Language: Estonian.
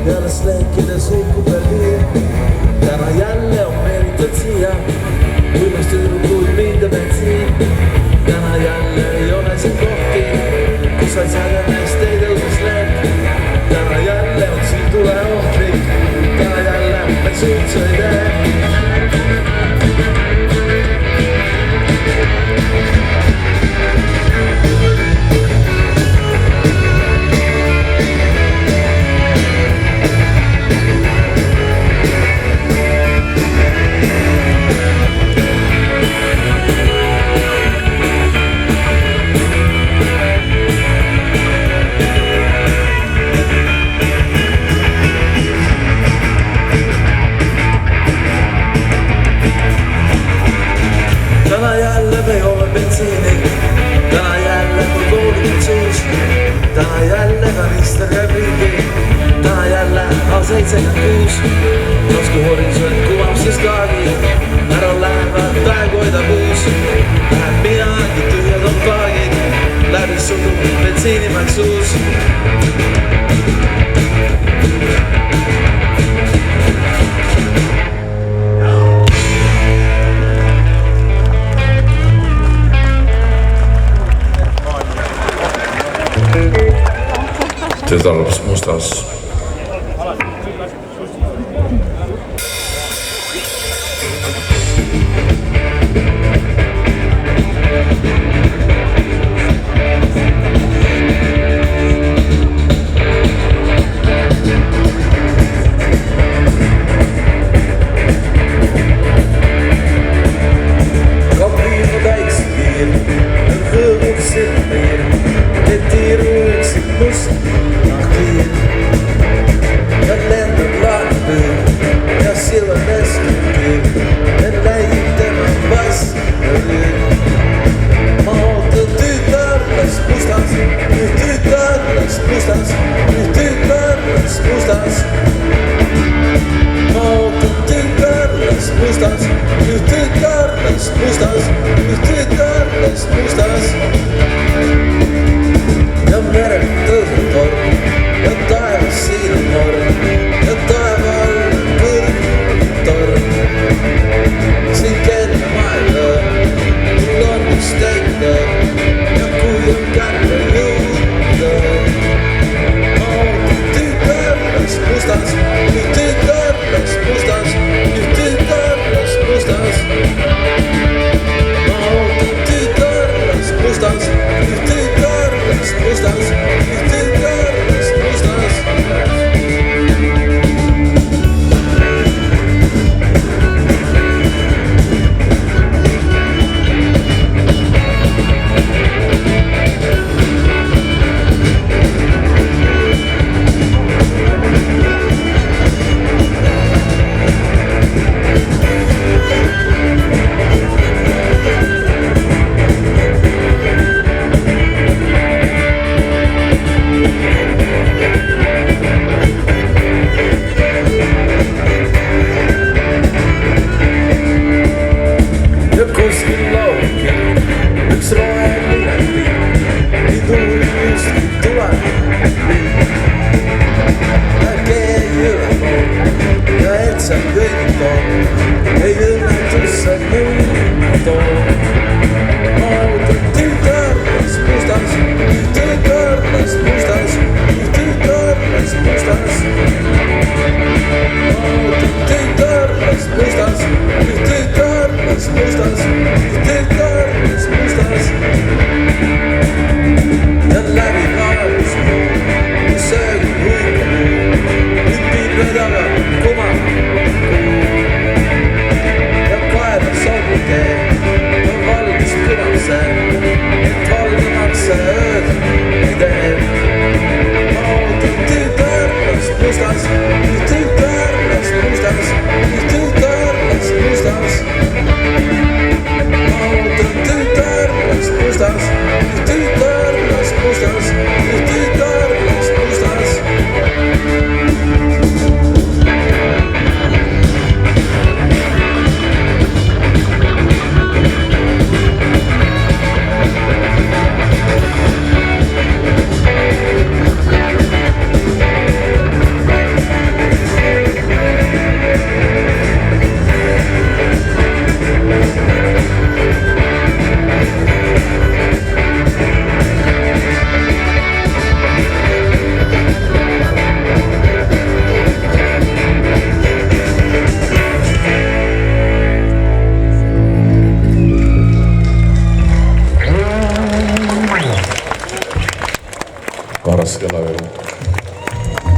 peale slenkides hukkub veel viir. Täna jälle on meelitad siia, uimast tüdrukuid mind ja bensiin. Täna jälle ei ole siin kohti, kus said sädemest ei tõuses lend. Täna jälle on siin tule ohtlik, täna jälle meil suutsu ei tee. Täna jälle me joome bensiini, täna jälle mul koolid suus. Täna jälle kanister käib ringi, täna jälle A76. Tasku horisont kuvab siis kaagi, ära lähevad praegu hoida puus. Läheb midagi, tühjad on paagid, läbi sudub bensiinimäng suus. Tütarlaps mustas. Kapriin on täis piir, hõõgub silmiir, et tiiru üksik must. raske olla veel.